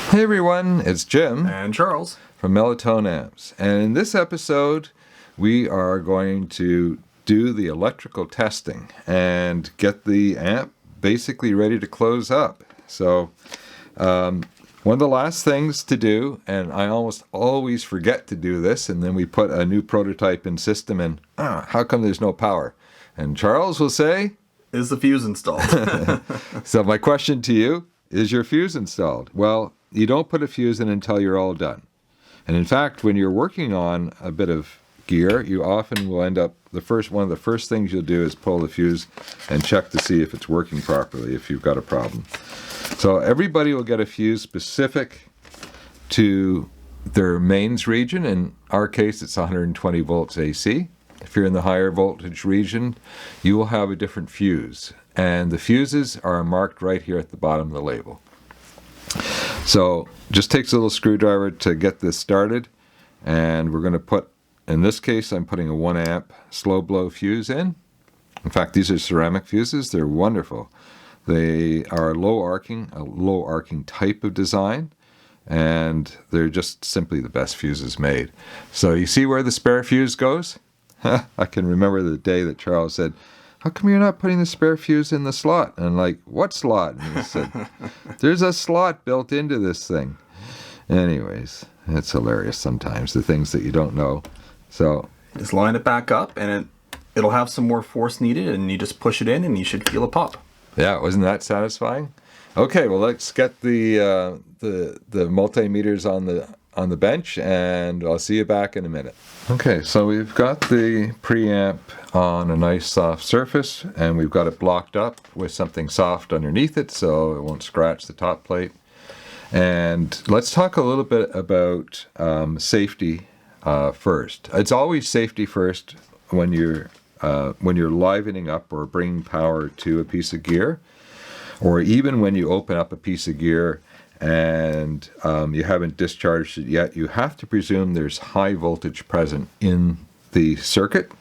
Hey everyone, it's Jim and Charles from Melatonin Amps, and in this episode we are going to do the electrical testing and get the amp basically ready to close up. So one of the last things to do, and I almost always forget to do this, and then we put a new prototype in system and how come there's no power? And Charles will say, is the fuse installed? So my question to you, is your fuse installed? Well, you don't put a fuse in until you're all done. And in fact, when you're working on a bit of gear, you often will end up, one of the first things you'll do is pull the fuse and check to see if it's working properly, if you've got a problem. So everybody will get a fuse specific to their mains region. In our case, it's 120 volts AC. If you're in the higher voltage region, you will have a different fuse. And the fuses are marked right here at the bottom of the label. So just takes a little screwdriver to get this started, and we're going to put, in this case I'm putting a 1 amp slow blow fuse in. In fact, these are ceramic fuses. They're wonderful. They are a low arcing type of design, and they're just simply the best fuses made. So you see where the spare fuse goes? I can remember the day that Charles said, "How come you're not putting the spare fuse in the slot?" And I'm like, "What slot?" And he said, "There's a slot built into this thing." Anyways, it's hilarious sometimes, the things that you don't know. So just line it back up, and it'll have some more force needed, and you just push it in, and you should feel a pop. Yeah, wasn't that satisfying? Okay, well, let's get the multimeters on the bench, and I'll see you back in a minute. Okay, so we've got the preamp on a nice soft surface, and we've got it blocked up with something soft underneath it so it won't scratch the top plate. And let's talk a little bit about safety first. It's always safety first when you're livening up or bringing power to a piece of gear, or even when you open up a piece of gear and you haven't discharged it yet. You have to presume there's high voltage present in the circuit,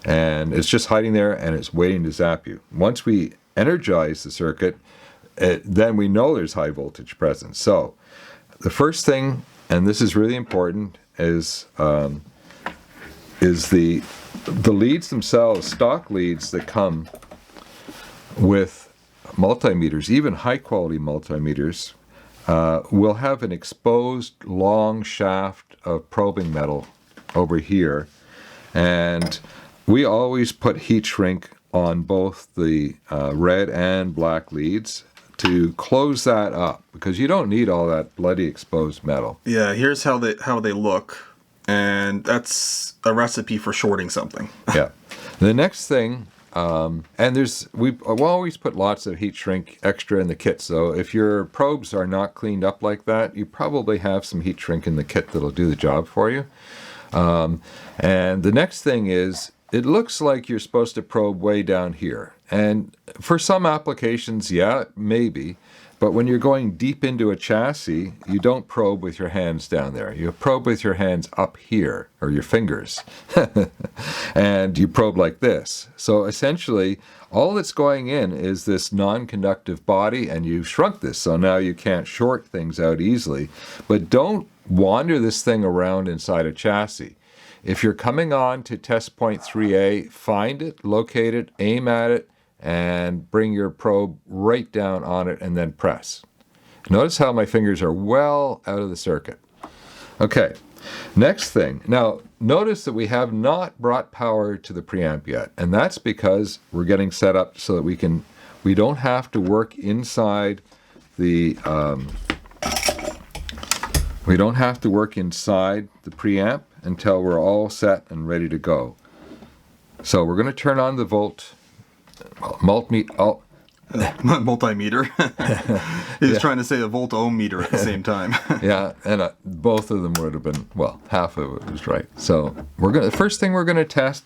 and it's just hiding there and it's waiting to zap you. Once we energize the circuit, then we know there's high voltage present. So the first thing, and this is really important, is the leads themselves, stock leads that come with multimeters, even high quality multimeters, will have an exposed long shaft of probing metal over here, and we always put heat shrink on both the red and black leads to close that up, because you don't need all that bloody exposed metal. Yeah, here's how they look, and that's a recipe for shorting something. Yeah. The next thing, and we'll always put lots of heat shrink extra in the kit. So if your probes are not cleaned up like that, you probably have some heat shrink in the kit that'll do the job for you. And the next thing is, it looks like you're supposed to probe way down here. And for some applications, yeah, maybe. But when you're going deep into a chassis, you don't probe with your hands down there. You probe with your hands up here, or your fingers. And you probe like this. So essentially, all that's going in is this non-conductive body, and you've shrunk this, so now you can't short things out easily. But don't wander this thing around inside a chassis. If you're coming on to test point 3A, find it, locate it, aim at it, and bring your probe right down on it and then press. Notice how my fingers are well out of the circuit. Okay, next thing. Now, notice that we have not brought power to the preamp yet, and that's because we're getting set up so that we don't have to work inside the preamp until we're all set and ready to go. So we're going to turn on the multimeter. He's trying to say a volt-ohm meter at the same time. Yeah, and both of them would have been, well, half of it was right. So the first thing we're going to test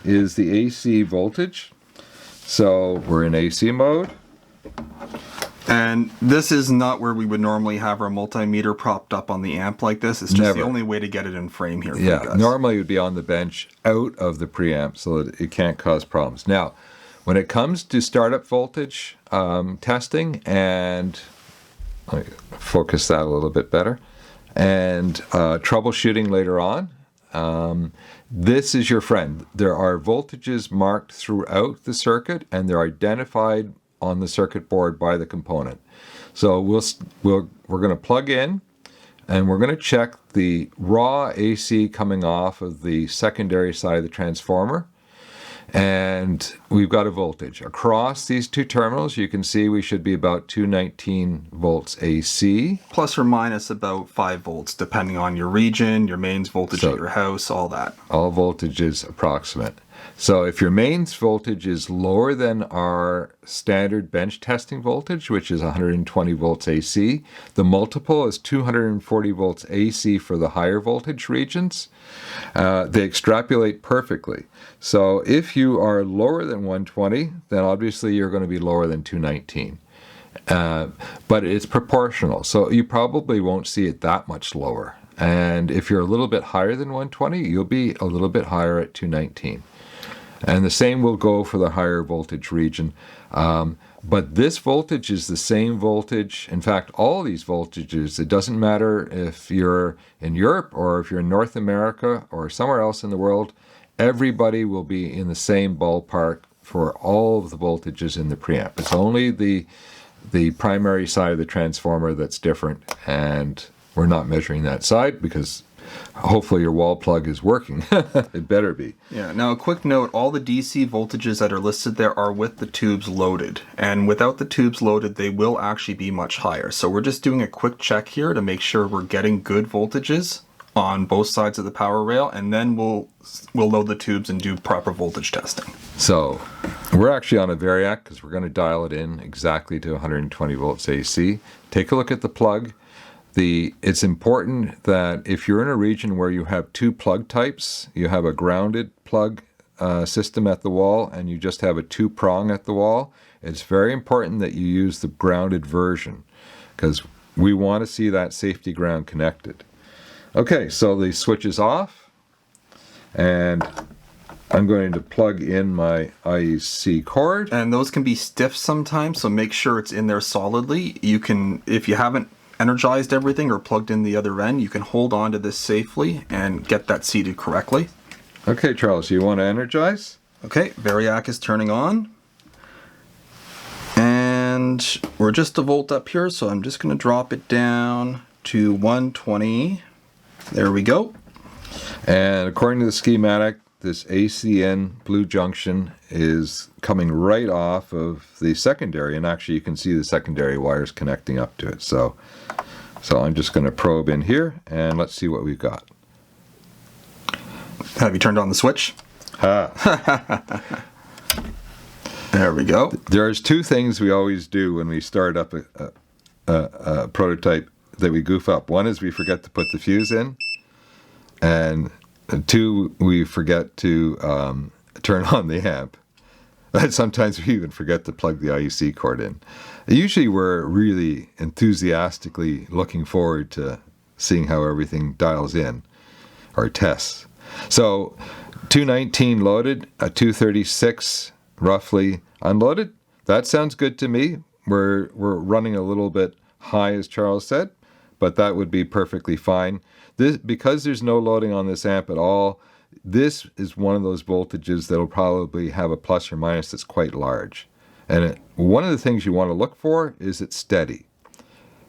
is the AC voltage. So we're in AC mode. And this is not where we would normally have our multimeter propped up on the amp like this. It's just the only way to get it in frame here for you guys. Normally it would be on the bench out of the preamp so that it can't cause problems. Now, when it comes to startup voltage testing and Let me focus that a little bit better. And troubleshooting later on. This is your friend. There are voltages marked throughout the circuit, and they're identified on the circuit board by the component. So we're going to plug in, and we're going to check the raw AC coming off of the secondary side of the transformer. And we've got a voltage. Across these two terminals, you can see we should be about 219 volts AC. Plus or minus about 5 volts, depending on your region, your mains voltage at your house, all that. All voltages approximate. So if your mains voltage is lower than our standard bench testing voltage, which is 120 volts AC, the multiple is 240 volts AC for the higher voltage regions. They extrapolate perfectly. So if you are lower than 120, then obviously you're going to be lower than 219. But it's proportional, so you probably won't see it that much lower. And if you're a little bit higher than 120, you'll be a little bit higher at 219. And the same will go for the higher voltage region. But this voltage is the same voltage. In fact, all these voltages, it doesn't matter if you're in Europe or if you're in North America or somewhere else in the world, everybody will be in the same ballpark for all of the voltages in the preamp. It's only the primary side of the transformer that's different, and we're not measuring that side because hopefully your wall plug is working. It better be. Yeah, now a quick note, all the DC voltages that are listed there are with the tubes loaded. And without the tubes loaded, they will actually be much higher. So we're just doing a quick check here to make sure we're getting good voltages on both sides of the power rail, and then we'll load the tubes and do proper voltage testing. So we're actually on a variac because we're going to dial it in exactly to 120 volts AC. Take a look at the plug. It's important that if you're in a region where you have two plug types, you have a grounded plug system at the wall and you just have a 2-prong at the wall, it's very important that you use the grounded version because we want to see that safety ground connected. Okay, so the switch is off, and I'm going to plug in my IEC cord. And those can be stiff sometimes, so make sure it's in there solidly. You can, if you haven't energized everything or plugged in the other end, you can hold on to this safely and get that seated correctly. Okay, Charles, you want to energize? Okay, variac is turning on. And we're just a volt up here, so I'm just going to drop it down to 120. There we go. And according to the schematic, this ACN blue junction is coming right off of the secondary, and actually you can see the secondary wires connecting up to it. So I'm just going to probe in here, and let's see what we've got. Have you turned on the switch? There we go. There's two things we always do when we start up a prototype that we goof up. One is we forget to put the fuse in, and two, we forget to turn on the amp. And sometimes we even forget to plug the IEC cord in. Usually we're really enthusiastically looking forward to seeing how everything dials in or tests. So 219 loaded, a 236 roughly unloaded. That sounds good to me. We're running a little bit high, as Charles said, but that would be perfectly fine. Because there's no loading on this amp at all, this is one of those voltages that'll probably have a plus or minus that's quite large. And one of the things you want to look for is it's steady.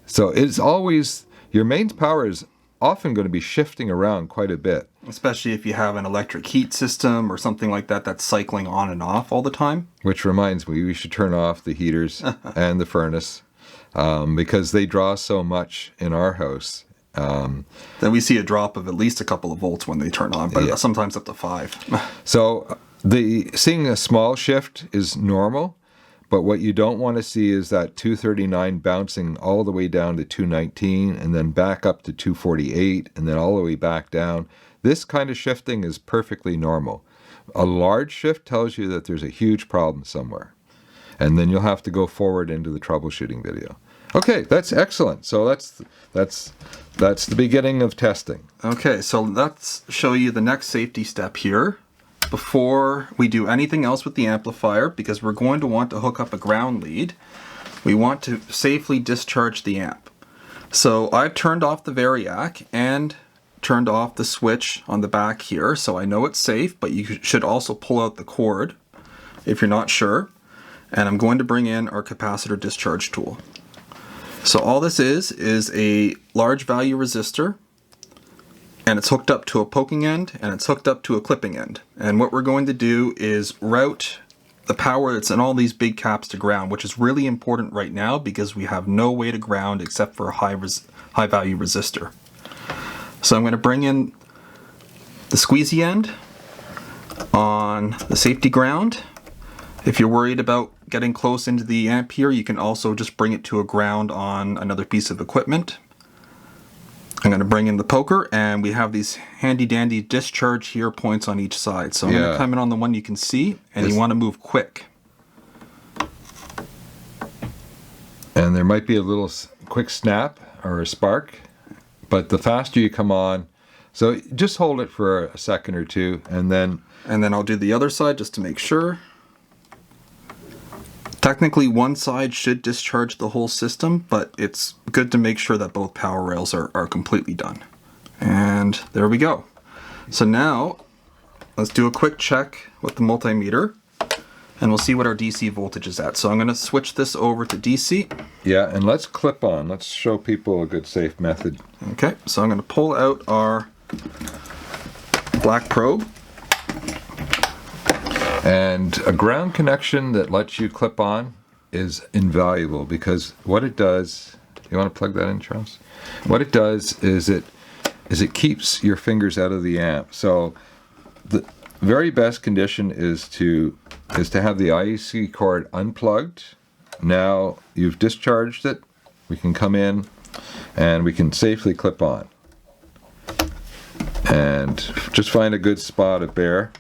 So it's always, your mains power is often going to be shifting around quite a bit. Especially if you have an electric heat system or something like that that's cycling on and off all the time. Which reminds me, we should turn off the heaters and the furnace because they draw so much in our house. Then we see a drop of at least a couple of volts when they turn on, but sometimes up to 5. So seeing a small shift is normal, but what you don't want to see is that 239 bouncing all the way down to 219 and then back up to 248 and then all the way back down. This kind of shifting is perfectly normal. A large shift tells you that there's a huge problem somewhere, and then you'll have to go forward into the troubleshooting video. Okay, that's excellent. So that's the beginning of testing. Okay, so let's show you the next safety step here before we do anything else with the amplifier, because we're going to want to hook up a ground lead. We want to safely discharge the amp. So I've turned off the variac and turned off the switch on the back here, so I know it's safe, but you should also pull out the cord if you're not sure. And I'm going to bring in our capacitor discharge tool. So all this is a large value resistor, and it's hooked up to a poking end and it's hooked up to a clipping end. And what we're going to do is route the power that's in all these big caps to ground, which is really important right now because we have no way to ground except for a high value resistor. So I'm going to bring in the squeezy end on the safety ground. If you're worried about getting close into the amp here, you can also just bring it to a ground on another piece of equipment. I'm going to bring in the poker, and we have these handy dandy discharge here points on each side. So I'm going to come in on the one you can see, and you want to move quick. And there might be a little quick snap or a spark, but the faster you come on, so just hold it for a second or two, and then I'll do the other side just to make sure. Technically, one side should discharge the whole system, but it's good to make sure that both power rails are completely done. And there we go. So now, let's do a quick check with the multimeter, and we'll see what our DC voltage is at. So I'm going to switch this over to DC. Yeah, and let's clip on. Let's show people a good safe method. Okay, so I'm going to pull out our black probe. And a ground connection that lets you clip on is invaluable because what it does, you want to plug that in, Charles? What it does is it keeps your fingers out of the amp. So the very best condition is to have the IEC cord unplugged. Now you've discharged it, we can come in and we can safely clip on. And just find a good spot of bare.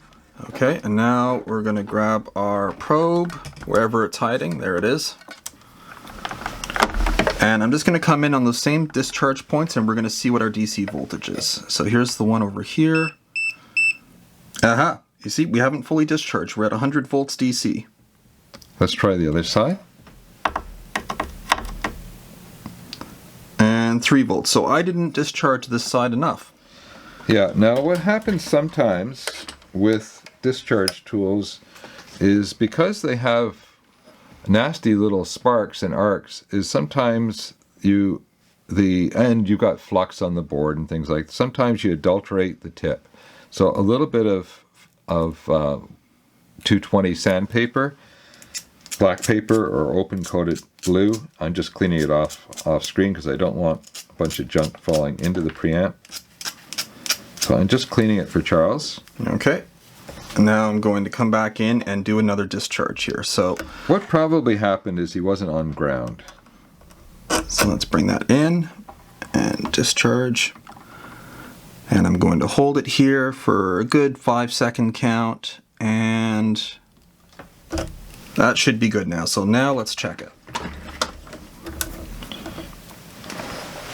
Okay, and now we're going to grab our probe, wherever it's hiding, there it is. And I'm just going to come in on those same discharge points and we're going to see what our DC voltage is. So here's the one over here. Aha! You see, we haven't fully discharged. We're at 100 volts DC. Let's try the other side. And 3 volts. So I didn't discharge this side enough. Yeah, now what happens sometimes with discharge tools is because they have nasty little sparks and arcs, is sometimes you've got flux on the board and things like that. Sometimes you adulterate the tip. So a little bit of 220 sandpaper, black paper, or open coated glue. I'm just cleaning it off screen because I don't want a bunch of junk falling into the preamp. So I'm just cleaning it for Charles. Okay. Now I'm going to come back in and do another discharge here. So what probably happened is he wasn't on ground. So let's bring that in and discharge. And I'm going to hold it here for a good 5-second count, and that should be good now. So now let's check it.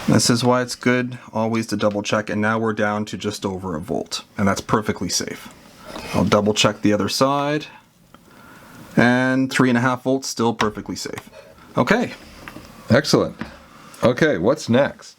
This is why it's good always to double check, and now we're down to just over a volt, and that's perfectly safe. I'll double check the other side, and 3.5 volts, still perfectly safe. Okay. Excellent. Okay, what's next?